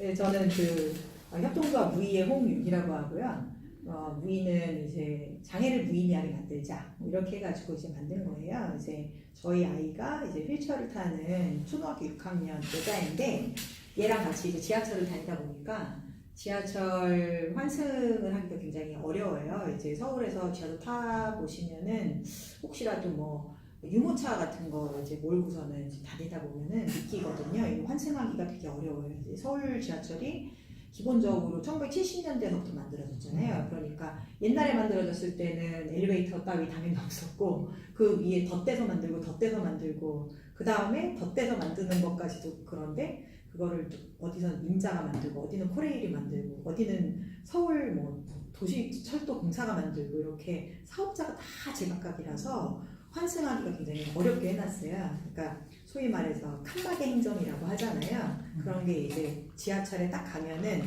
네, 저는 그 협동조합 무의의 홍윤이라고 하고요. 무의는 이제 장애를 무의미하게 만들자 뭐 이렇게 해가지고 이제 만든 거예요. 이제 저희 아이가 이제 휠체어를 타는 초등학교 6학년 여자인데 얘랑 같이 이제 지하철을 다니다 보니까 지하철 환승을 하기가 굉장히 어려워요. 이제 서울에서 지하철 타 보시면은 혹시라도 뭐 유모차 같은 거 이제 몰고서는 이제 다니다 보면은 느끼거든요. 이거 환승하기가 되게 어려워요. 이제 서울 지하철이 기본적으로 1970년대부터 만들어졌잖아요. 그러니까 옛날에 만들어졌을 때는 엘리베이터 따위 당연히 없었고 그 위에 덧대서 만들고 그 다음에 덧대서 만드는 것까지도 그런데 그거를 어디서 임자가 만들고 어디는 코레일이 만들고 어디는 서울 뭐 도시철도 공사가 만들고 이렇게 사업자가 다 제각각이라서 환승하기가 굉장히 어렵게 해놨어요. 그러니까 소위 말해서 칸막이 행정이라고 하잖아요. 그런 게 이제 지하철에 딱 가면은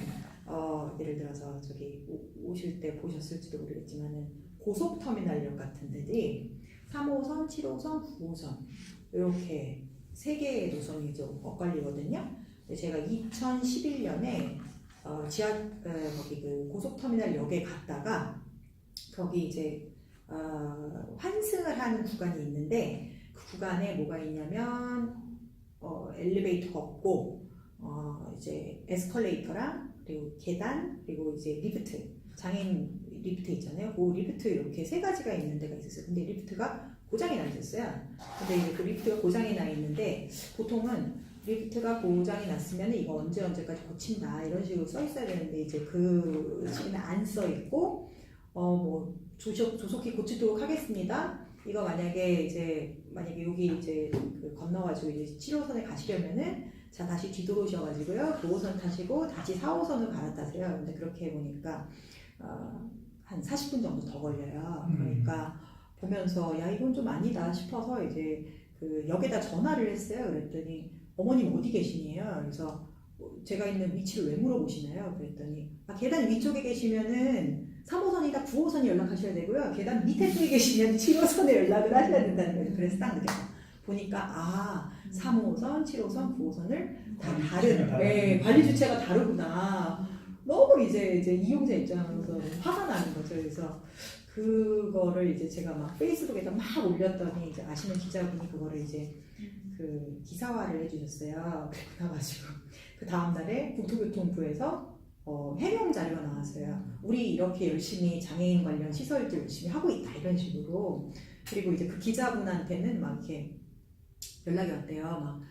예를 들어서 저기 오실 때 보셨을지도 모르겠지만은 고속터미널역 같은 데들이 3호선, 7호선, 9호선 이렇게 세 개의 노선이 좀 엇갈리거든요. 근데 제가 2011년에 거기 그 고속터미널역에 갔다가 거기 이제 환승을 하는 구간이 있는데 그 구간에 뭐가 있냐면 엘리베이터가 없고 이제 에스컬레이터랑 그리고 계단 그리고 이제 리프트 장애인 리프트 있잖아요. 그 리프트 이렇게 세 가지가 있는 데가 있었어요. 근데 리프트가 고장이 나 있었어요. 근데 이제 그 리프트가 고장이 나 있는데 보통은 리프트가 고장이 났으면 이거 언제까지 고친다 이런 식으로 써 있어야 되는데 이제 그 시기는 안 써 있고 뭐 조속히 고치도록 하겠습니다. 이거 만약에 여기 이제 그 건너가지고 이제 7호선에 가시려면은 자 다시 뒤돌아오셔가지고요 9호선 타시고 다시 4호선을 갈아타세요. 근데 그렇게 해보니까 한 40분 정도 더 걸려요. 그러니까 보면서 야 이건 좀 아니다 싶어서 이제 그 역에다 전화를 했어요. 그랬더니 어머님 어디 계시니에요? 그래서 제가 있는 위치를 왜 물어보시나요? 그랬더니 계단 위쪽에 계시면은 3호선이다 9호선이 연락하셔야 되고요. 계단 밑에 쪽에 계시면 7호선에 연락을 하셔야 된다는 거예요. 그래서 딱 느꼈어요. 보니까 3호선, 7호선, 9호선을 다 다른 관리 주체가 다르구나. 너무 이제 이용자 입장에서 화가 나는 거죠. 그래서 그거를 이제 제가 막 페이스북에다 막 올렸더니 이제 아시는 기자분이 그거를 이제 그 기사화를 해주셨어요. 그리고 나가지고 그 다음날에 국토교통부에서 해명 자료가 나왔어요. 우리 이렇게 열심히 장애인 관련 시설들 열심히 하고 있다 이런 식으로. 그리고 이제 그 기자분한테는 막 이렇게 연락이 왔대요. 막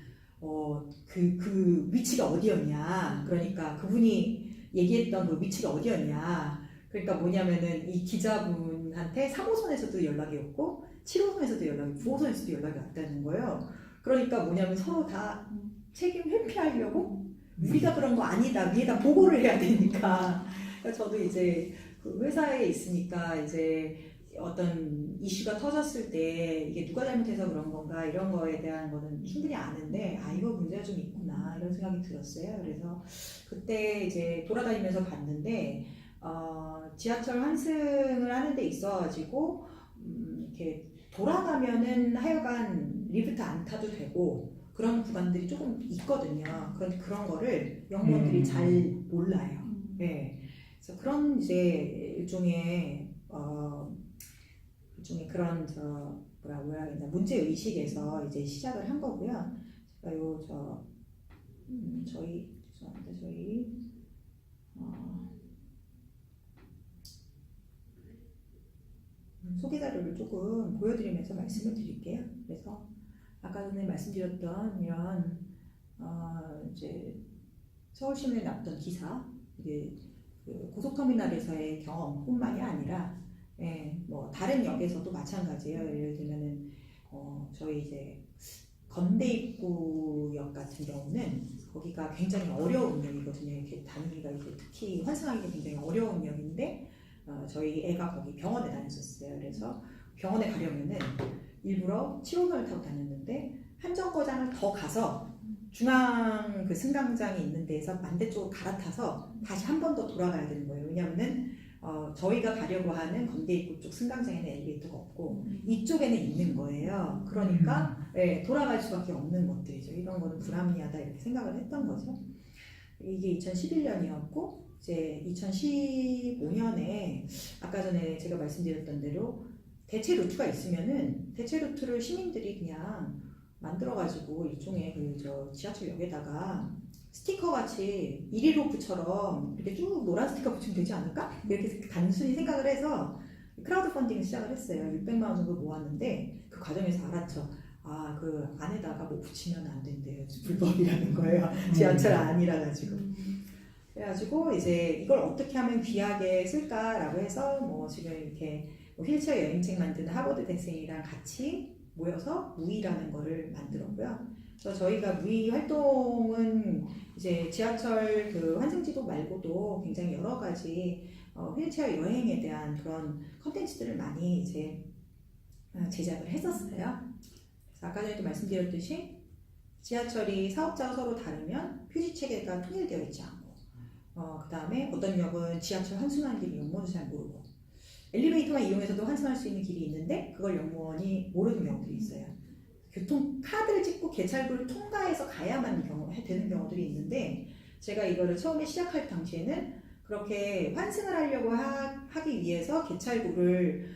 그 위치가 어디였냐. 그러니까 그분이 얘기했던 그 위치가 어디였냐. 그러니까 뭐냐면은 이 기자분한테 3호선에서도 연락이 왔고 7호선에서도 연락이 9호선에서도 연락이 왔다는 거예요. 그러니까 뭐냐면 서로 다 책임 회피하려고 우리가 그런 거 아니다 위에다 보고를 해야 되니까. 그러니까 저도 이제 그 회사에 있으니까 이제 어떤 이슈가 터졌을 때 이게 누가 잘못해서 그런 건가 이런 거에 대한 거는 충분히 아는데 이거 문제가 좀 있구나 이런 생각이 들었어요. 그래서 그때 이제 돌아다니면서 봤는데 지하철 환승을 하는 데 있어가지고 이렇게 돌아가면은 하여간 리프트 안 타도 되고 그런 구간들이 조금 있거든요. 그런데 그런 거를 영무원들이 잘 몰라요. 네. 그래서 그런 이제 일종의 그런 뭐라고 해야 되나 문제 의식에서 이제 시작을 한 거고요. 제가 저희 소개 자료를 조금 보여드리면서 말씀을 드릴게요. 그래서 아까 전에 말씀드렸던 이런 이제 서울신문에 났던 기사, 이게 그 고속터미널에서의 경험뿐만이 아니라 뭐 다른 역에서도 마찬가지예요. 예를 들면은 저희 이제 건대입구역 같은 경우는 거기가 굉장히 어려운 역이거든요. 이렇게 다니기가 이제 특히 환승하기가 굉장히 어려운 역인데 저희 애가 거기 병원에 다녔었어요. 그래서 병원에 가려면은 일부러 7호선을 타고 다녔는데 한 정거장을 더 가서 중앙 그 승강장이 있는 데에서 반대쪽으로 갈아타서 다시 한 번 더 돌아가야 되는 거예요. 왜냐하면은 저희가 가려고 하는 건대입구 쪽 승강장에는 엘리베이터가 없고 이쪽에는 있는 거예요. 그러니까 돌아갈 수밖에 없는 것들이죠. 이런 거는 불합리하다 이렇게 생각을 했던 거죠. 이게 2011년이었고 이제 2015년에 아까 전에 제가 말씀드렸던 대로 대체 루트가 있으면은 대체 루트를 시민들이 그냥 만들어가지고 일종의 저 지하철역에다가 스티커 같이 116처럼 이렇게 쭉 노란 스티커 붙이면 되지 않을까? 이렇게 단순히 생각을 해서 크라우드 펀딩을 시작을 했어요. 600만 원 정도 모았는데 그 과정에서 알았죠. 아, 그 안에다가 뭐 붙이면 안 된대요. 불법이라는 거예요. 지하철 안이라 가지고. 그래가지고 이제 이걸 어떻게 하면 귀하게 쓸까라고 해서 뭐 지금 이렇게 뭐 휠체어 여행책 만드는 하버드 대생이랑 같이 모여서 무이라는 거를 만들었고요. 그래서 저희가 무이 활동은 이제 지하철 그 환승지도 말고도 굉장히 여러 가지 휠체어 여행에 대한 그런 컨텐츠들을 많이 이제 제작을 했었어요. 그래서 아까 전에도 말씀드렸듯이 지하철이 사업자가 서로 다르면 표지 체계가 통일되어 있지 않고 그 다음에 어떤 역은 지하철 환승하는 길이 용모도 잘 모르고 엘리베이터만 이용해서도 환승할 수 있는 길이 있는데 그걸 역무원이 모르는 경우들이 있어요. 교통 카드를 찍고 개찰구를 통과해서 가야만 되는 경우들이 있는데 제가 이거를 처음에 시작할 당시에는 그렇게 환승을 하려고 하기 위해서 개찰구를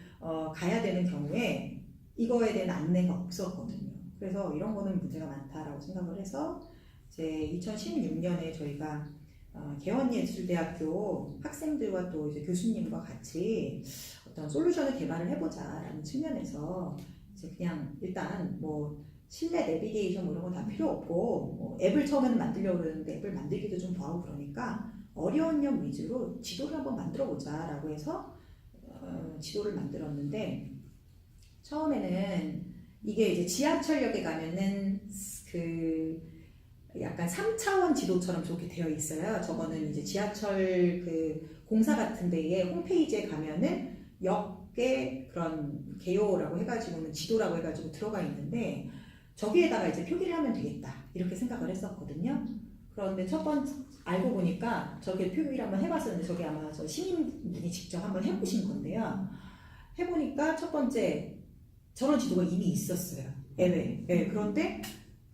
가야 되는 경우에 이거에 대한 안내가 없었거든요. 그래서 이런 거는 문제가 많다라고 생각을 해서 이제 2016년에 저희가 개원예술대학교 학생들과 또 이제 교수님과 같이 어떤 솔루션을 개발을 해보자라는 측면에서 이제 그냥 일단 뭐 실내 내비게이션 뭐 이런 거 다 필요 없고 뭐 앱을 처음에는 만들려고 그러는데 앱을 만들기도 좀 뭐하고 그러니까 어려운 역 위주로 지도를 한번 만들어 보자라고 해서 지도를 만들었는데 처음에는 이게 이제 지하철역에 가면은 그 약간 3차원 지도처럼 저렇게 되어 있어요. 저거는 이제 지하철 그 공사 같은 데에 홈페이지에 가면은 역의 그런 개요라고 해가지고는 지도라고 해가지고 들어가 있는데 저기에다가 이제 표기를 하면 되겠다 이렇게 생각을 했었거든요. 그런데 첫 번째 알고 보니까 저게 표기를 한번 해봤었는데 저게 아마 저 시민분이 직접 한번 해보신 건데요. 해보니까 첫 번째 저런 지도가 이미 있었어요. 앱에. 네, 그런데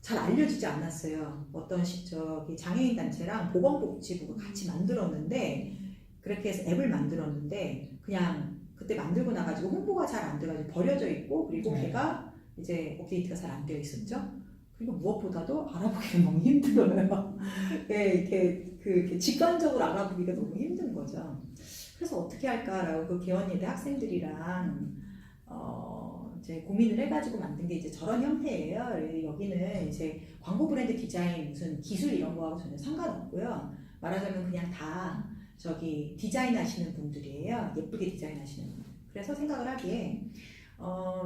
잘 알려지지 않았어요. 어떤 저기 장애인 단체랑 보건복지부가 같이 만들었는데 그렇게 해서 앱을 만들었는데 그냥 그때 만들고 나가지고 홍보가 잘 안 돼가지고 버려져 있고 그리고 걔가 이제 업데이트가 잘 안 되어 있었죠. 그리고 무엇보다도 알아보기가 너무 힘들어요. 네, 이렇게 직관적으로 알아보기가 너무 힘든 거죠. 그래서 어떻게 할까라고 그 개원예대 학생들이랑 이제 고민을 해가지고 만든 게 이제 저런 형태예요. 여기는 이제 광고 브랜드 디자인 무슨 기술 이런 거하고 전혀 상관없고요. 말하자면 그냥 다 저기 디자인 하시는 분들이에요. 예쁘게 디자인 하시는 분들. 그래서 생각을 하기에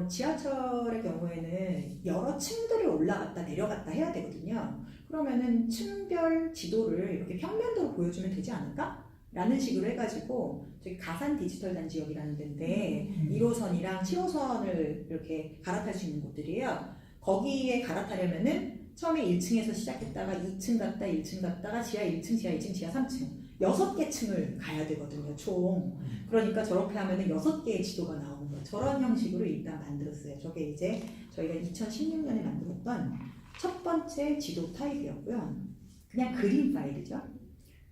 지하철의 경우에는 여러 층들을 올라갔다 내려갔다 해야 되거든요. 그러면은 층별 지도를 이렇게 평면도로 보여주면 되지 않을까? 라는 식으로 해가지고 저기 가산 디지털 단지역이라는 데인데 1호선이랑 7호선을 이렇게 갈아탈 수 있는 곳들이에요. 거기에 갈아타려면은 처음에 1층에서 시작했다가 2층 갔다 1층 갔다가 지하 1층, 지하 2층, 지하 3층 6개 층을 가야 되거든요. 총. 그러니까 저렇게 하면은 6개의 지도가 나오는 거예요. 저런 형식으로 일단 만들었어요. 저게 이제 저희가 2016년에 만들었던 첫 번째 지도 타입이었고요. 그냥 그림 파일이죠.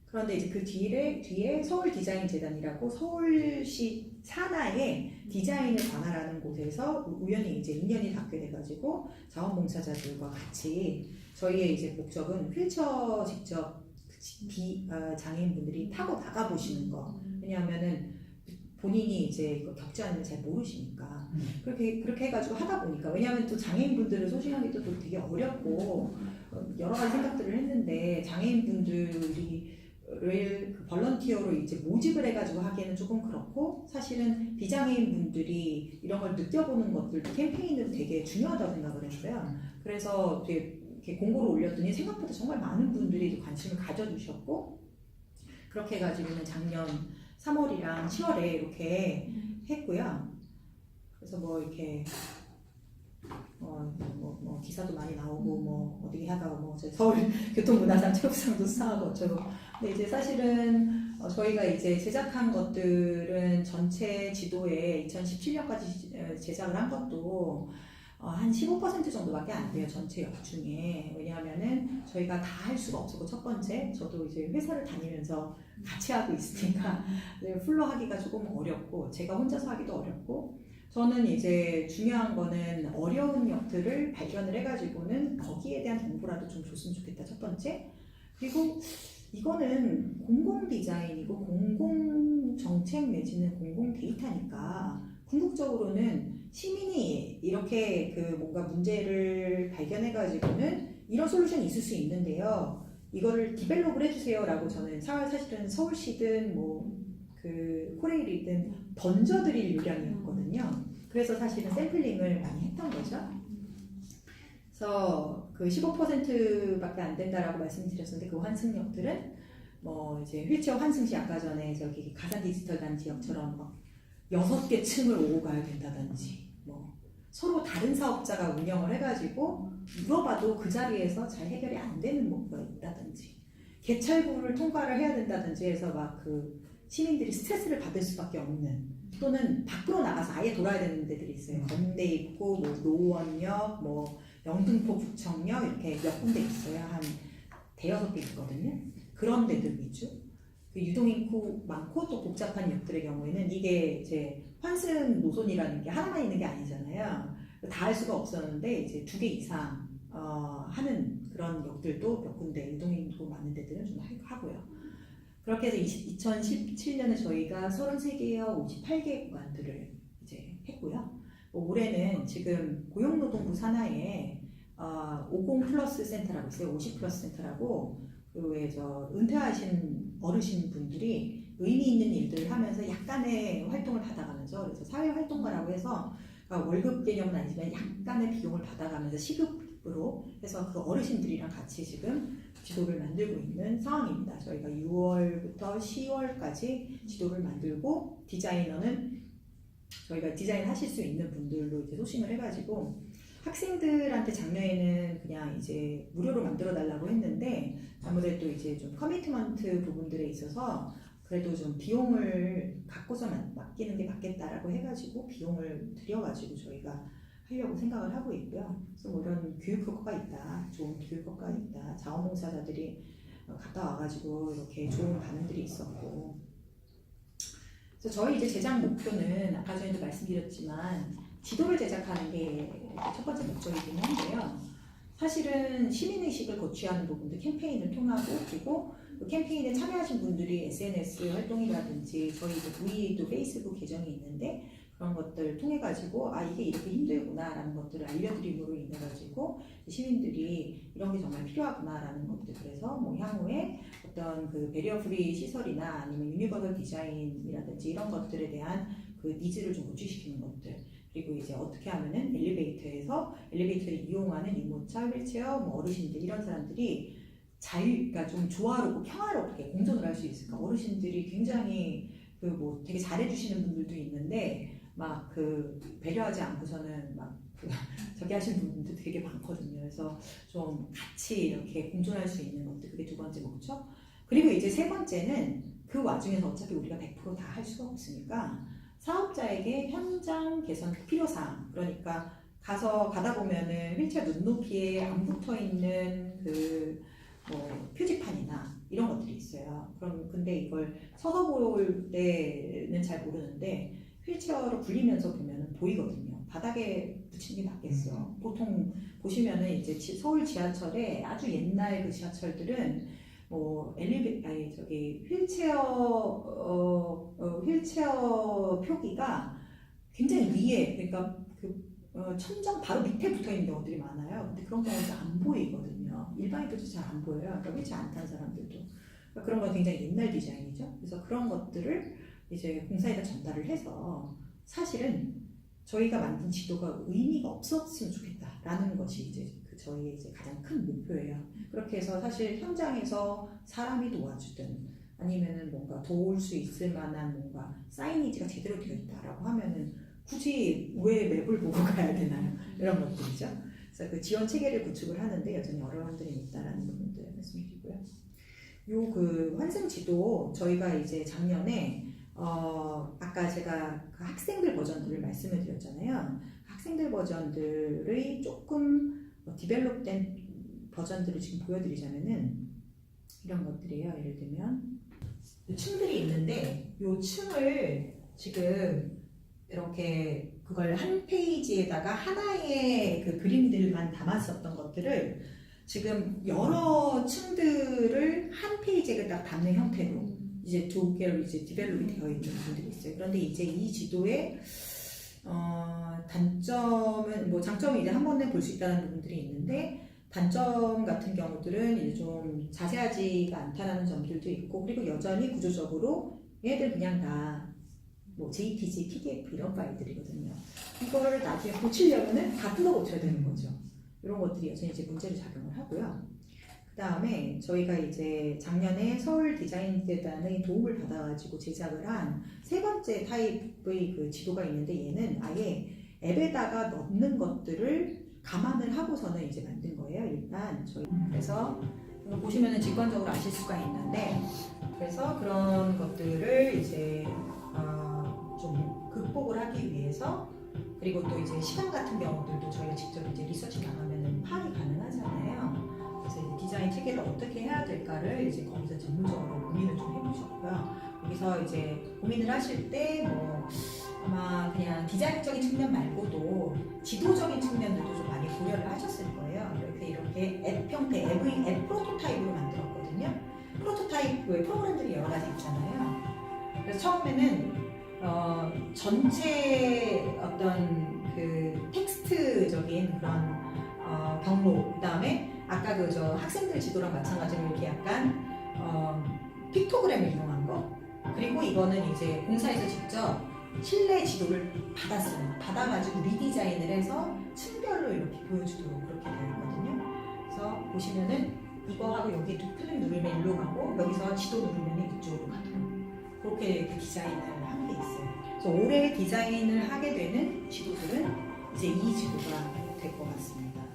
그런데 이제 그 뒤에 서울디자인재단이라고 서울시 산하의 디자인을 관할하는 곳에서 우연히 이제 인연이 닿게 돼가지고 자원봉사자들과 같이 저희의 이제 목적은 휠체어 직접 장애인분들이 타고 나가보시는 거. 왜냐하면은 본인이 이제 겪지 않으면 잘 모르시니까 그렇게 해가지고 하다 보니까 왜냐하면 또 장애인분들을 소싱하기도 또 되게 어렵고 여러 가지 생각들을 했는데 장애인분들이 를 벌런티어로 이제 모집을 해가지고 하기에는 조금 그렇고 사실은 비장애인 분들이 이런 걸 느껴보는 것들도 캠페인으로 되게 중요하다고 생각을 했어요. 그래서 되게 이렇게 공고를 올렸더니 생각보다 정말 많은 분들이 관심을 가져주셨고 그렇게 해가지고는 작년 3월이랑 10월에 이렇게 했고요. 그래서 뭐 이렇게 뭐 기사도 많이 나오고 뭐 어디 하다가 뭐 서울 교통문화상 체육상도 수상하고 어쩌고. 근데 이제 사실은 저희가 이제 제작한 것들은 전체 지도에 2017년까지 제작을 한 것도 한 15% 정도밖에 안 돼요, 전체 역 중에. 왜냐하면은 저희가 다 할 수가 없었고, 첫 번째, 저도 이제 회사를 다니면서 같이 하고 있으니까 풀로 하기가 조금 어렵고, 제가 혼자서 하기도 어렵고, 저는 이제 중요한 거는 어려운 역들을 발견을 해가지고는 거기에 대한 정보라도 좀 줬으면 좋겠다, 첫 번째. 그리고 이거는 공공 디자인이고 공공 정책 내지는 공공 데이터니까 궁극적으로는 시민이 이렇게 그 뭔가 문제를 발견해가지고는 이런 솔루션이 있을 수 있는데요. 이거를 디벨롭을 해주세요라고 저는 사실은 서울시든 뭐 그 코레일이든 던져드릴 요량이었거든요. 그래서 사실은 샘플링을 많이 했던 거죠. 그래서 그 15%밖에 안 된다라고 말씀드렸었는데 그 환승역들은 뭐 이제 휠체어 환승시 아까 전에 저기 가산 디지털 단지역처럼 막 6개 층을 오고 가야 된다든지 뭐 서로 다른 사업자가 운영을 해가지고 물어봐도 그 자리에서 잘 해결이 안 되는 뭐가 있다든지 개찰구를 통과를 해야 된다든지 해서 막 그 시민들이 스트레스를 받을 수밖에 없는 또는 밖으로 나가서 아예 돌아야 되는 데들이 있어요. 건대 입구, 뭐 노원역, 뭐 영등포 구청역 이렇게 몇 군데 있어요. 한 대여섯 개 있거든요. 그런 데들 위주. 그 유동인구 많고 또 복잡한 역들의 경우에는 이게 이제 환승 노선이라는 게 하나만 있는 게 아니잖아요. 다 할 수가 없었는데 이제 2개 이상 하는 그런 역들도 몇 군데 유동인구 많은 데들은 좀 하고요. 그렇게 해서 2017년에 저희가 33개여 58개 구간들을 이제 했고요. 올해는 지금 고용노동부 산하에 50 플러스 센터라고 있어요. 50 플러스 센터라고 그 저 은퇴하신 어르신 분들이 의미 있는 일들을 하면서 약간의 활동을 받아가면서 그래서 사회활동가라고 해서 월급 개념은 아니지만 약간의 비용을 받아가면서 시급으로 해서 그 어르신들이랑 같이 지금 지도를 만들고 있는 상황입니다. 저희가 6월부터 10월까지 지도를 만들고 디자이너는 저희가 디자인 하실 수 있는 분들로 이제 소싱을 해가지고 학생들한테 작년에는 그냥 이제 무료로 만들어 달라고 했는데 아무래도 이제 좀 커미트먼트 부분들에 있어서 그래도 좀 비용을 갖고서 맡기는 게 맞겠다라고 해가지고 비용을 들여가지고 저희가 하려고 생각을 하고 있고요. 그래서 뭐 이런 교육 효과가 있다, 좋은 교육 효과가 있다, 자원봉사자들이 갔다 와가지고 이렇게 좋은 반응들이 있었고. 그래서 저희 이제 제작 목표는 아까 전에도 말씀드렸지만 지도를 제작하는 게 첫 번째 목적이긴 한데요. 사실은 시민의식을 고취하는 부분도 캠페인을 통하고 그리고 그 캠페인에 참여하신 분들이 SNS 활동이라든지 저희 V도 페이스북 계정이 있는데 그런 것들 통해 가지고 이게 이렇게 힘들구나라는 것들을 알려드림으로 인해 가지고 시민들이 이런 게 정말 필요하구나라는 것들 그래서 뭐 향후에 어떤 그 배리어 프리 시설이나 아니면 유니버설 디자인이라든지 이런 것들에 대한 그 니즈를 좀 고취시키는 것들 그리고 이제 어떻게 하면은 엘리베이터를 이용하는 유모차, 휠체어, 뭐 어르신들 이런 사람들이 그러니까 좀 조화롭고 평화롭게 공존을 할 수 있을까? 어르신들이 굉장히 그 뭐 되게 잘해주시는 분들도 있는데 막 그 배려하지 않고서는 막 저기 하시는 분들도 되게 많거든요. 그래서 좀 같이 이렇게 공존할 수 있는 것들 그게 두 번째 목적. 그리고 이제 세 번째는 그 와중에서 어차피 우리가 100% 다 할 수가 없으니까 사업자에게 현장 개선 필요사항 그러니까 가다 보면은 휠체어 눈높이에 안 붙어 있는 그 뭐 표지판이나 이런 것들이 있어요. 그럼 근데 이걸 서서 볼 때는 잘 모르는데 휠체어로 굴리면서 보면은 보이거든요. 바닥에 붙이는 게 낫겠어. 보통 보시면은 이제 서울 지하철에 아주 옛날 그 지하철들은 뭐 휠체어 표기가 굉장히 위에 그러니까 천장 바로 밑에 붙어 있는 경우들이 많아요. 근데 그런 경우는 안 보이거든요. 일반인들도 잘 안 보여요. 그러니까 휠체어 안 타는 사람들도. 그러니까 그런 건 굉장히 옛날 디자인이죠. 그래서 그런 것들을 이제 공사에다 전달을 해서 사실은 저희가 만든 지도가 의미가 없었으면 좋겠다라는 것이 이제 저희의 이제 가장 큰 목표예요. 그렇게 해서 사실 현장에서 사람이 도와주든 아니면은 뭔가 도울 수 있을 만한 뭔가 사이니지가 제대로 되어 있다라고 하면은 굳이 왜 맵을 보고 가야 되나요? 이런 것들이죠. 그래서 그 지원 체계를 구축을 하는데 여전히 어려움들이 있다라는 부분들 말씀드리고요. 요 그 환승 지도 저희가 이제 작년에 아까 제가 그 학생들 버전들을 말씀을 드렸잖아요. 학생들 버전들의 조금 디벨롭된 버전들을 지금 보여드리자면은 이런 것들이에요. 예를 들면 층들이 있는데 이 층을 지금 이렇게 그걸 한 페이지에다가 하나의 그 그림들만 담았었던 것들을 지금 여러 층들을 한 페이지에 딱 담는 형태로 이제 두 개로 이제 디벨롭이 되어 있는 분들이 있어요. 그런데 이제 이 지도의 단점은 뭐 장점이 이제 한 번에 볼 수 있다는 부분들이 있는데 단점 같은 경우들은 이제 좀 자세하지가 않다는 점들도 있고 그리고 여전히 구조적으로 얘들 그냥 다 뭐 JPG, PDF 이런 파일들이거든요. 이거를 나중에 고치려면은 다 뜯어 고쳐야 되는 거죠. 이런 것들이 여전히 이제 문제를 작용을 하고요. 그 다음에 저희가 이제 작년에 서울 디자인재단의 도움을 받아가지고 제작을 한 세 번째 타입의 그 지도가 있는데 얘는 아예 앱에다가 넣는 것들을 감안을 하고서는 이제 만든 거예요. 일단 저희 그래서 이거 보시면은 직관적으로 아실 수가 있는데 그래서 그런 것들을 이제 좀 극복을 하기 위해서 그리고 또 이제 시간 같은 경우들도 저희가 직접 이제 리서치 나가면은 파악이 가능하잖아요. 그래서 이제 디자인 체계를 어떻게 해야 될까를 이제 거기서 전문적으로 고민을 좀 해보셨고요. 여기서 이제 고민을 하실 때 뭐 아마 그냥 디자인적인 측면 말고도 지도적인 측면들도 좀 많이 고려를 하셨을 거예요. 이렇게 앱 형태, 앱 프로토타입으로 만들었거든요. 프로토타입 왜 프로그램들이 여러 가지 있잖아요. 그래서 처음에는 전체 어떤 그 텍스트적인 그런 경로, 그 다음에 아까 그 저 학생들 지도랑 마찬가지로 이렇게 약간 픽토그램을 이용한 거, 그리고 이거는 이제 공사에서 직접 실내 지도를 받았어요. 받아가지고 리디자인을 해서 층별로 이렇게 보여주도록 그렇게 되어 있거든요. 그래서 보시면은 이거하고 여기 클릭 누르면 일로 가고 여기서 지도 누르면 이쪽으로 가도록 그렇게 그 디자인을 한 게 있어요. 그래서 올해 디자인을 하게 되는 지도들은 이제 이 지도가 될 것 같습니다.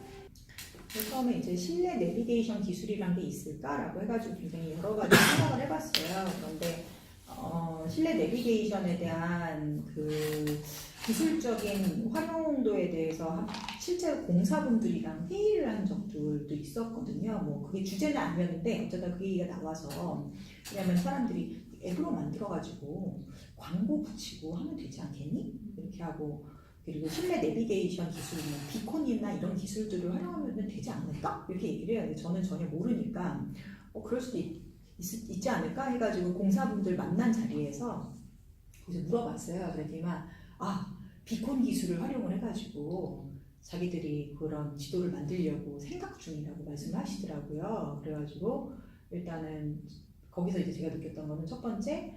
그래서 처음에 이제 실내 내비게이션 기술이란 게 있을까라고 해가지고 굉장히 여러 가지 생각을 해봤어요. 그런데 실내 내비게이션에 대한 그 기술적인 활용도에 대해서 실제로 공사분들이랑 회의를 한 적들도 있었거든요. 뭐 그게 주제는 아니었는데 어쩌다 그 얘기가 나와서 왜냐면 사람들이 앱으로 만들어가지고 광고 붙이고 하면 되지 않겠니? 이렇게 하고 그리고 실내 내비게이션 기술, 뭐 비콘이나 이런 기술들을 활용하면 되지 않을까? 이렇게 얘기를 해요. 저는 전혀 모르니까 그럴 수도 있지 않을까 해가지고 공사분들 만난 자리에서 그래서 물어봤어요. 그랬더니만 비콘 기술을 활용을 해가지고 자기들이 그런 지도를 만들려고 생각 중이라고 말씀을 하시더라고요. 그래가지고 일단은 거기서 이제 제가 느꼈던 거는 첫 번째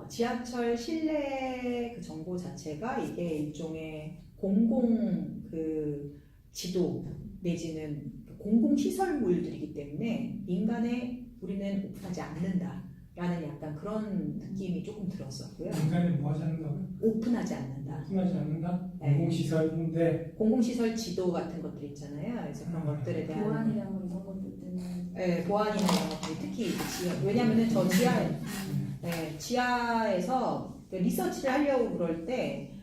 지하철 실내 그 정보 자체가 이게 일종의 공공 그 지도 내지는 공공 시설물들이기 때문에 인간의 우리는 오픈하지 않는다라는 약간 그런 느낌이 조금 들었었고요. 인간이 뭐 하지 않는다고요? 오픈하지 않는다. 오픈하지 않는다? 네. 공공시설인데 공공시설 지도 같은 것들 있잖아요. 그래서 그런 것들에 대한 보안이랑 뭐 이런 것들 때문에 네, 보안이나 이런 것들이 특히 왜냐면은 저 지하에서 리서치를 하려고 그럴 때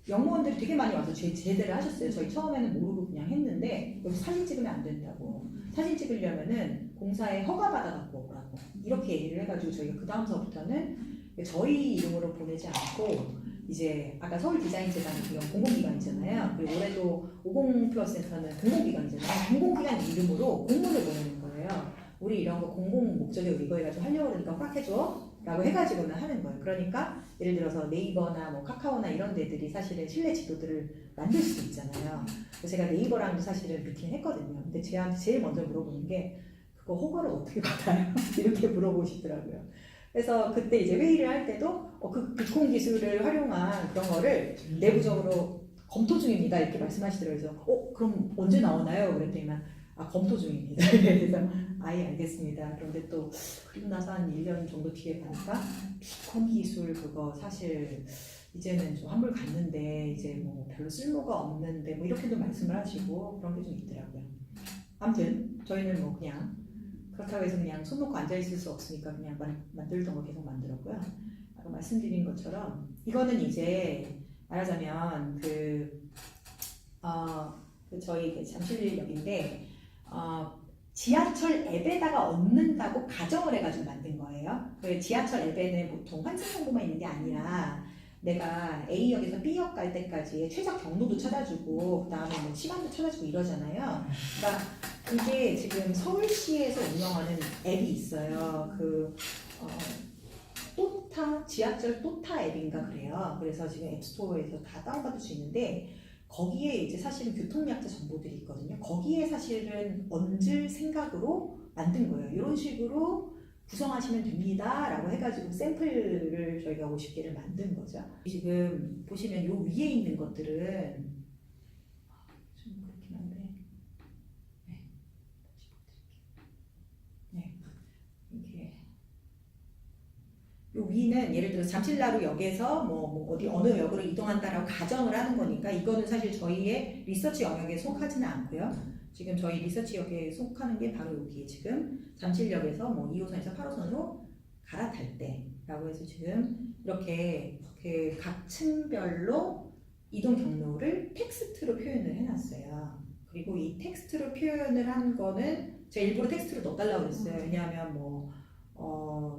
연구원들이 되게 많이 와서 제대를 하셨어요. 저희 처음에는 모르고 그냥 했는데 여기 사진 찍으면 안 된다고. 사진 찍으려면은 공사에 허가 받아갖고 오라고. 이렇게 얘기를 해가지고 저희가 그 다음서부터는 저희 이름으로 보내지 않고 이제 아까 서울 디자인재단이 그런 공공기관이잖아요. 그리고 올해도 50+센터는 공공기관이잖아요. 공공기관 이름으로 공문을 보내는 거예요. 우리 이런 거 공공 목적에 의거해가지고 하려고 그러니까 허락해줘 라고 해가지고는 하는 거예요. 그러니까 예를 들어서 네이버나 뭐 카카오나 이런 데들이 사실은 실내 지도들을 만들 수도 있잖아요. 그래서 제가 네이버랑도 사실은 미팅을 했거든요. 근데 제한테 제일 먼저 물어보는 게 그거 허가를 어떻게 받아요? 이렇게 물어보시더라고요. 그래서 그때 이제 회의를 할 때도 그 비콘 기술을 활용한 그런 거를 내부적으로 검토 중입니다. 이렇게 말씀하시더라고요. 그래서 그럼 언제 나오나요? 그랬더니만 검토 중입니다. 그래서 아예 알겠습니다. 그런데 또 그리고 나서 한 1년 정도 뒤에 보니까 비콘 기술 그거 사실 이제는 좀 한물 갔는데 이제 뭐 별로 쓸모가 없는데 뭐 이렇게도 말씀을 하시고 그런 게 좀 있더라고요. 아무튼 저희는 뭐 그냥 그렇다고 해서 그냥 손 놓고 앉아 있을 수 없으니까 그냥 만들던 거 계속 만들었고요. 아까 말씀드린 것처럼 이거는 이제 말하자면 그 저희 그 잠실역인데 지하철 앱에다가 얻는다고 가정을 해가지고 만든 거예요. 그 지하철 앱에는 보통 환승 정보만 있는 게 아니라 내가 A역에서 B역 갈 때까지 최적 경로도 찾아주고 그 다음에 뭐 시간도 찾아주고 이러잖아요. 그러니까 이게 지금 서울시에서 운영하는 앱이 있어요. 또타 지하철 또타 앱인가 그래요. 그래서 지금 앱스토어에서 다 다운받을 수 있는데 거기에 이제 사실은 교통약자 정보들이 있거든요. 거기에 사실은 얹을 생각으로 만든 거예요. 이런 식으로 구성하시면 됩니다 라고 해가지고 샘플을 저희가 50개를 만든 거죠. 지금 보시면 요 위에 있는 것들은 좀 그렇긴 한데 이게 요 위는 예를 들어 잠실나루 역에서 뭐 어디 어느 역으로 이동한다라고 가정을 하는 거니까 이거는 사실 저희의 리서치 영역에 속하지는 않고요. 지금 저희 리서치 역에 속하는 게 바로 여기 지금 잠실역에서 뭐 2호선에서 8호선으로 갈아탈 때라고 해서 지금 이렇게 그 각 층별로 이동 경로를 텍스트로 표현을 해놨어요. 그리고 이 텍스트로 표현을 한 거는 제가 일부러 텍스트로 넣어달라고 그랬어요. 왜냐하면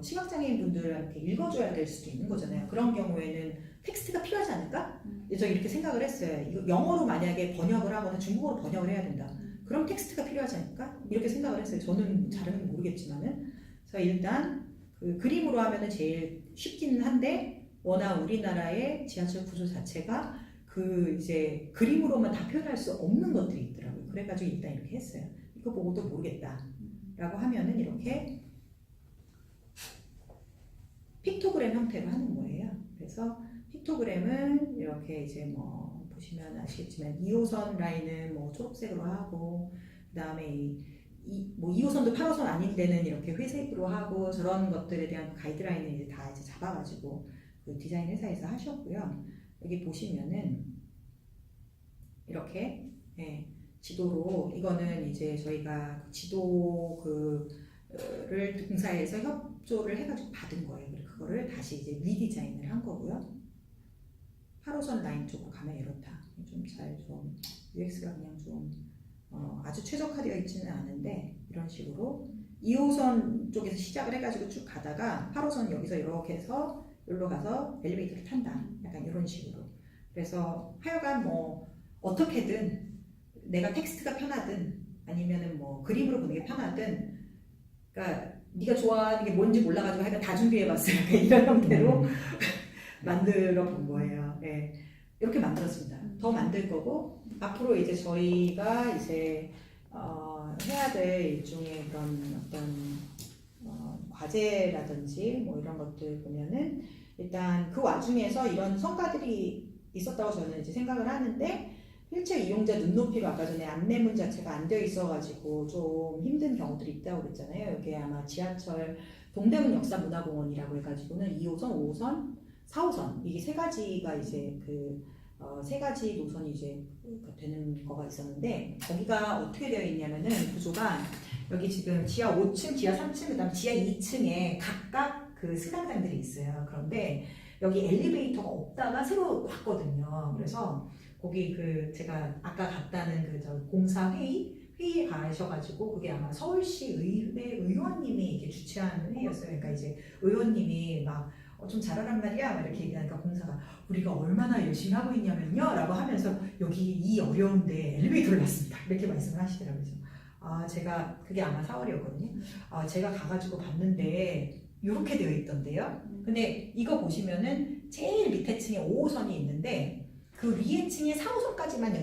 시각장애인 분들한테 읽어줘야 될 수도 있는 거잖아요. 그런 경우에는 텍스트가 필요하지 않을까? 저 이렇게 생각을 했어요. 이거 영어로 만약에 번역을 하거나 중국어로 번역을 해야 된다. 그럼 텍스트가 필요하지 않을까? 이렇게 생각을 했어요. 저는 잘은 모르겠지만은. 그래서 일단 그 그림으로 하면은 제일 쉽기는 한데 워낙 우리나라의 지하철 구조 자체가 그 이제 그림으로만 다 표현할 수 없는 것들이 있더라고요. 그래가지고 일단 이렇게 했어요. 이거 보고도 모르겠다라고 하면은 이렇게 픽토그램 형태로 하는 거예요. 그래서 픽토그램은 이렇게 이제 뭐 보시면 아시겠지만 2호선 라인은 뭐 초록색으로 하고 그 다음에 뭐 2호선도 8호선 아닌 데는 이렇게 회색으로 하고 저런 것들에 대한 가이드라인을 이제 다 이제 잡아가지고 그 디자인 회사에서 하셨고요. 여기 보시면은 이렇게 지도로 이거는 이제 저희가 지도 를 공사에서 협조를 해가지고 받은 거예요. 그리고 그거를 다시 이제 리디자인을 한 거고요. 8호선 라인 쪽으로 가면 이렇다. 좀 UX가 그냥 좀 아주 최적화되어 있지는 않은데 이런 식으로 2호선 쪽에서 시작을 해가지고 쭉 가다가 8호선 여기서 이렇게 해서 여기로 가서 엘리베이터를 탄다. 약간 이런 식으로. 그래서 하여간 뭐 어떻게든 내가 텍스트가 편하든 아니면은 뭐 그림으로 보는 게 편하든 그러니까 네가 좋아하는 게 뭔지 몰라가지고 하여간 다 준비해봤어요. 이런 형태로 만들어 본 거예요. 네. 이렇게 만들었습니다. 더 만들 거고 앞으로 이제 저희가 이제 해야 될 일종의 그런 어떤 과제라든지 뭐 이런 것들 보면은 일단 그 와중에서 이런 성과들이 있었다고 저는 이제 생각을 하는데 휠체어 이용자 눈높이로 아까 전에 안내문 자체가 안 되어 있어가지고 좀 힘든 경우들이 있다고 그랬잖아요. 여기 아마 지하철 동대문 역사문화공원이라고 해가지고는 2호선, 5호선, 4호선 이게 세 가지가 이제 세 가지 노선이 이제 되는 거가 있었는데 거기가 어떻게 되어 있냐면은 구조가 여기 지금 지하 5층, 지하 3층, 그다음 지하 2층에 각각 그 승강장들이 있어요. 그런데 여기 엘리베이터가 없다가 새로 왔거든요. 그래서 거기 제가 아까 갔다는 공사 회의에 가셔가지고 그게 아마 서울시 의회 의원님이 이게 주최하는 회의였어요. 그러니까 이제 의원님이 막 좀 잘하란 말이야 막 이렇게 얘기하니까 공사가 우리가 얼마나 열심히 하고 있냐면요 라고 하면서 여기 이 어려운데 엘리베이터를 놨습니다 이렇게 말씀을 하시더라고요. 제가 그게 아마 4월이었거든요. 제가 가가지고 봤는데 이렇게 되어 있던데요. 근데 이거 보시면은 제일 밑에 층에 5호선이 있는데 그 위에 층에 4호선까지만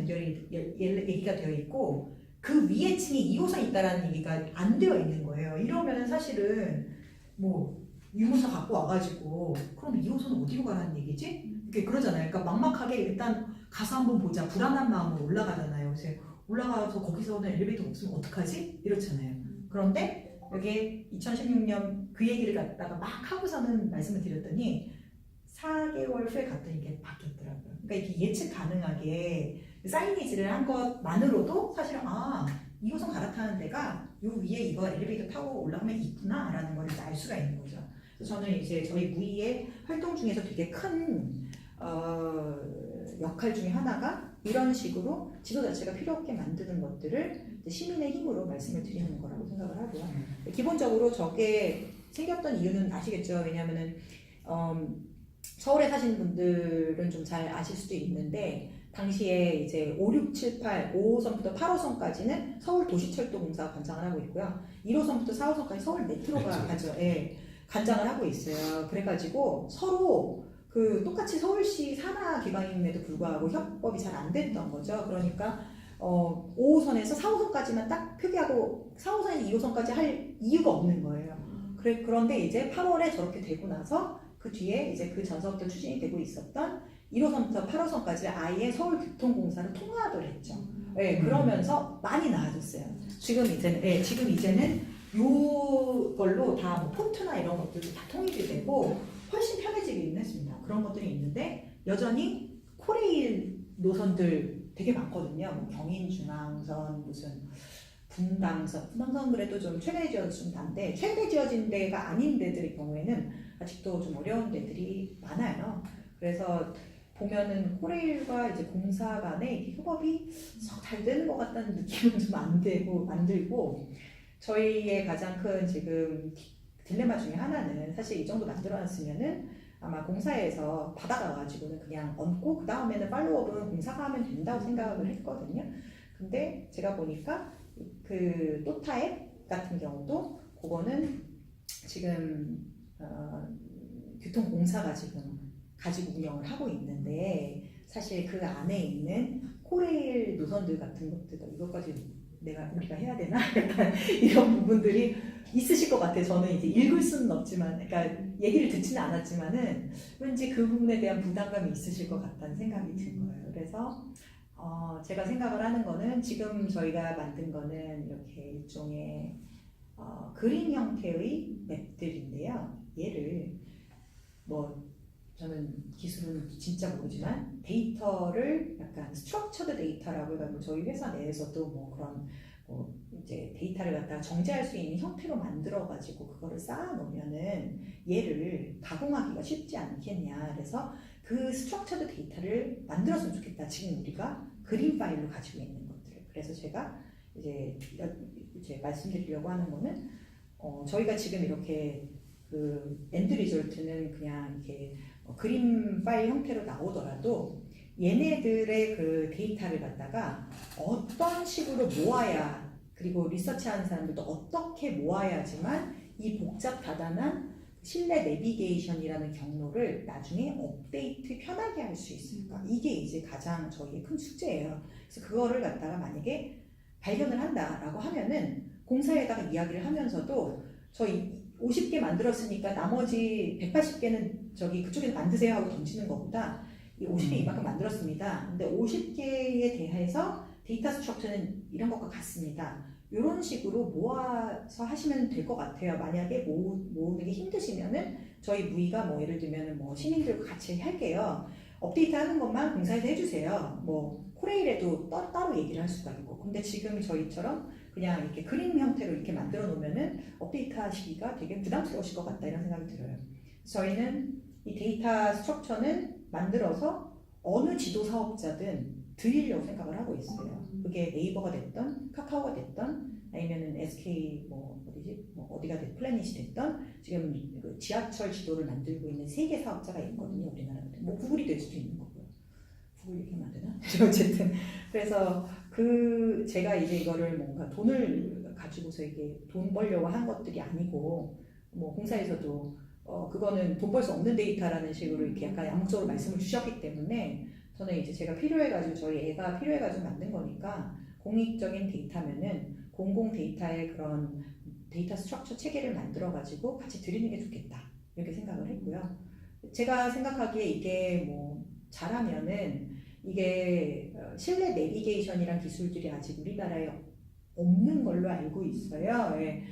얘기가 되어 있고 그 위에 층에 2호선이 있다라는 얘기가 안 되어 있는 거예요. 이러면 사실은 뭐 유모차 갖고 와가지고 그럼 2호선은 어디로 가라는 얘기지? 이렇게 그러잖아요. 그러니까 막막하게 일단 가서 한번 보자 불안한 마음으로 올라가잖아요. 그래서 올라가서 거기서는 엘리베이터 없으면 어떡하지? 이렇잖아요. 그런데 여기 2016년 그 얘기를 갖다가 막 하고서는 말씀을 드렸더니 4개월 후에 갔더니 이게 바뀌었더라고요. 그러니까 이게 예측 가능하게 사이니지를 한 것만으로도 사실은 2호선 갈아타는 데가 요 위에 이거 엘리베이터 타고 올라가면 있구나 라는 걸 알 수가 있는 거죠. 그래서 저는 이제 저희 무이의 활동 중에서 되게 큰 역할 중에 하나가 이런 식으로 지도 자체가 필요 없게 만드는 것들을 이제 시민의 힘으로 말씀을 드리는 거라고 생각을 하고요. 기본적으로 저게 생겼던 이유는 아시겠죠? 왜냐하면은 서울에 사시는 분들은 좀 잘 아실 수도 있는데 당시에 이제 5, 6, 7, 8, 5호선부터 8호선까지는 서울 도시철도공사가 관장을 하고 있고요. 1호선부터 4호선까지 서울 메트로가 그렇죠. 관장을 하고 있어요. 그래가지고 서로 그 똑같이 서울시 산하 기관임에도 불구하고 협업이 잘 안 됐던 거죠. 그러니까 5호선에서 4호선까지만 딱 표기하고 4호선에서 2호선까지 할 이유가 없는 거예요. 그런데 이제 8월에 저렇게 되고 나서 그 뒤에 이제 그 전서부터 추진이 되고 있었던 1호선부터 8호선까지 아예 서울교통공사를 통합을 했죠. 네, 그러면서 많이 나아졌어요. 지금 이제는 요걸로 다 뭐 폰트나 이런 것들도 다 통일이 되고 훨씬 편해지기는 했습니다. 그런 것들이 있는데 여전히 코레일 노선들 되게 많거든요. 뭐 경인중앙선, 무슨 분당선 그래도 좀 최근에 지어진 데인데 최근에 지어진 데가 아닌 데들의 경우에는 아직도 좀 어려운 데들이 많아요. 그래서 보면은 코레일과 이제 공사 간의 협업이 잘 되는 것 같다는 느낌은 좀 만들고 저희의 가장 큰 지금 딜레마 중에 하나는 사실 이 정도 만들어놨으면은 아마 공사에서 받아가가지고는 그냥 얹고 그 다음에는 팔로우업은 공사가 하면 된다고 생각을 했거든요. 근데 제가 보니까 그 또타앱 같은 경우도 그거는 지금 교통공사가 지금 가지고 운영을 하고 있는데 사실 그 안에 있는 코레일 노선들 같은 것들 이것까지 우리가 해야 되나? 약간 이런 부분들이 있으실 것 같아요. 저는 이제 읽을 수는 없지만, 그러니까 얘기를 듣지는 않았지만은 왠지 그 부분에 대한 부담감이 있으실 것 같다는 생각이 든 거예요. 그래서 제가 생각을 하는 거는 지금 저희가 만든 거는 이렇게 일종의 그림 형태의 맵들인데요. 얘를 뭐 저는 기술은 진짜 모르지만 데이터를 약간 스트럭처드 데이터라고 해가지고 저희 회사 내에서도 뭐 그런 이제 데이터를 갖다가 정제할 수 있는 형태로 만들어가지고 그거를 쌓아놓으면은 얘를 가공하기가 쉽지 않겠냐. 그래서 그 스트럭처드 데이터를 만들었으면 좋겠다. 지금 우리가 그림 파일로 가지고 있는 것들을. 그래서 제가 이제 말씀드리려고 하는 거는 저희가 지금 이렇게 그 엔드 리졸트는 그냥 이렇게 그림 파일 형태로 나오더라도 얘네들의 그 데이터를 갖다가 어떤 식으로 모아야 그리고 리서치하는 사람들도 어떻게 모아야지만 이 복잡다단한 실내 내비게이션이라는 경로를 나중에 업데이트 편하게 할 수 있을까? 이게 이제 가장 저희의 큰 숙제예요. 그래서 그거를 갖다가 만약에 발견을 한다라고 하면은 공사에다가 이야기를 하면서도 저희 50개 만들었으니까 나머지 180개는 저기 그쪽에서 만드세요 하고 던지는 것보다 이 50개 이만큼 만들었습니다. 근데 50개에 대해서 데이터 스트럭처는 이런 것과 같습니다. 이런 식으로 모아서 하시면 될 것 같아요. 만약에 모으는 게 힘드시면은 저희 무이가 뭐 예를 들면은 뭐 시민들과 같이 할게요. 업데이트 하는 것만 공사에서 해주세요. 뭐 코레일에도 따로 얘기를 할 수가 있고. 근데 지금 저희처럼 그냥 이렇게 그림 형태로 이렇게 만들어 놓으면은 업데이트 하시기가 되게 부담스러우실 것 같다 이런 생각이 들어요. 저희는 이 데이터 스트럭처는 만들어서 어느 지도 사업자든 드리려고 생각을 하고 있어요. 그게 네이버가 됐던 카카오가 됐던 아니면은 SK 뭐 어디가 됐든 플래닛이 됐던 지금 그 지하철 지도를 만들고 있는 3개 사업자가 있거든요. 우리나라에. 뭐 구글이 될 수도 있는 거고요. 구글 얘기하면 안 되나? 어쨌든 그래서 제가 이제 이거를 뭔가 돈을 가지고서 이게 돈 벌려고 한 것들이 아니고 뭐 공사에서도 그거는 돈 벌 수 없는 데이터라는 식으로 이렇게 약간 암묵적으로 말씀을 주셨기 때문에 저는 이제 제가 필요해가지고 저희 애가 필요해가지고 만든 거니까 공익적인 데이터면은 공공 데이터의 그런 데이터 스트럭처 체계를 만들어가지고 같이 드리는 게 좋겠다 이렇게 생각을 했고요. 제가 생각하기에 이게 뭐 잘하면은 이게 실내 내비게이션이란 기술들이 아직 우리나라에 없는 걸로 알고 있어요. 예.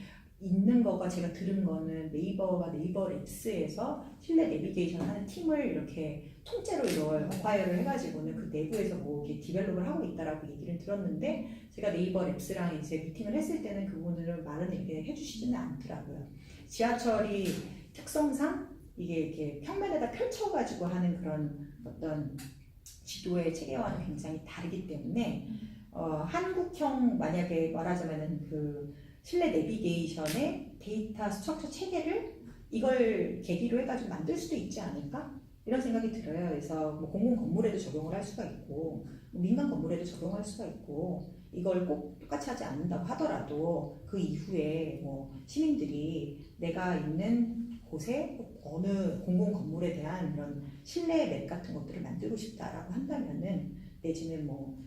있는 거가 제가 들은 거는 네이버 랩스에서 실내 내비게이션 하는 팀을 이렇게 통째로 이걸 어파이어를 해가지고는 그 내부에서 뭐 이렇게 디벨롭을 하고 있다라고 얘기를 들었는데 제가 네이버 랩스랑 이제 미팅을 했을 때는 그분들은 말은 이렇게 해주시지는 않더라고요. 지하철이 특성상 이게 이렇게 평면에다 펼쳐가지고 하는 그런 어떤 지도의 체계와는 굉장히 다르기 때문에 한국형 만약에 말하자면은 그 실내 내비게이션의 데이터 스트럭처 체계를 이걸 계기로 해가지고 만들 수도 있지 않을까? 이런 생각이 들어요. 그래서 뭐 공공 건물에도 적용을 할 수가 있고 민간 건물에도 적용할 수가 있고 이걸 꼭 똑같이 하지 않는다고 하더라도 그 이후에 뭐 시민들이 내가 있는 곳에 어느 공공 건물에 대한 이런 신뢰 맵 같은 것들을 만들고 싶다라고 한다면은 내지는 뭐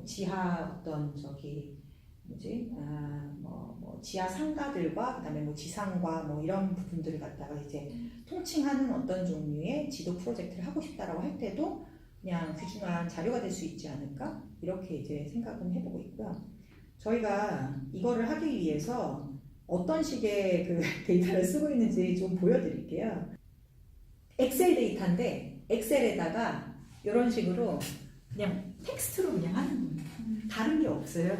지하 어떤 저기 뭐지 뭐 지하 상가들과 그다음에 뭐 지상과 뭐 이런 부분들을 갖다가 이제 통칭하는 어떤 종류의 지도 프로젝트를 하고 싶다라고 할 때도 그냥 귀중한 자료가 될 수 있지 않을까 이렇게 이제 생각은 해보고 있고요. 저희가 이거를 하기 위해서 어떤 식의 그 데이터를 쓰고 있는지 좀 보여드릴게요. 엑셀 데이터인데 엑셀에다가 이런 식으로 그냥 텍스트로 그냥 하는 거예요. 다른 게 없어요.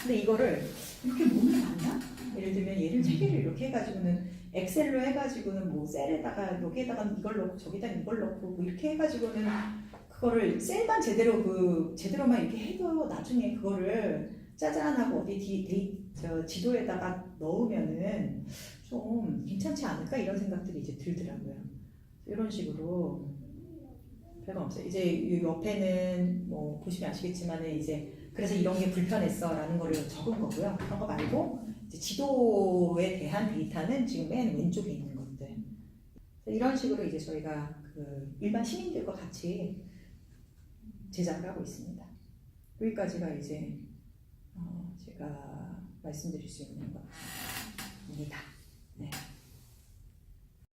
근데 이거를 이렇게 몸이 맞나? 예를 들면 얘를 체계를 이렇게 해가지고는 엑셀로 해가지고는 뭐 셀에다가 여기에다가 이걸 넣고 저기다 이걸 넣고 뭐 이렇게 해가지고는 그거를 셀만 제대로만 이렇게 해도 나중에 그거를 짜잔하고 어디 지도에다가 넣으면은 좀 괜찮지 않을까 이런 생각들이 이제 들더라고요. 이런 식으로 별거 없어요. 이제 이 옆에는 뭐 보시면 아시겠지만은 이제 그래서 이런 게 불편했어라는 거를 적은 거고요. 그런 거 말고 이제 지도에 대한 데이터는 지금 맨 왼쪽에 있는 것들. 이런 식으로 이제 저희가 그 일반 시민들과 같이 제작을 하고 있습니다. 여기까지가 이제 제가 말씀드릴 수 있는 것입니다. 네.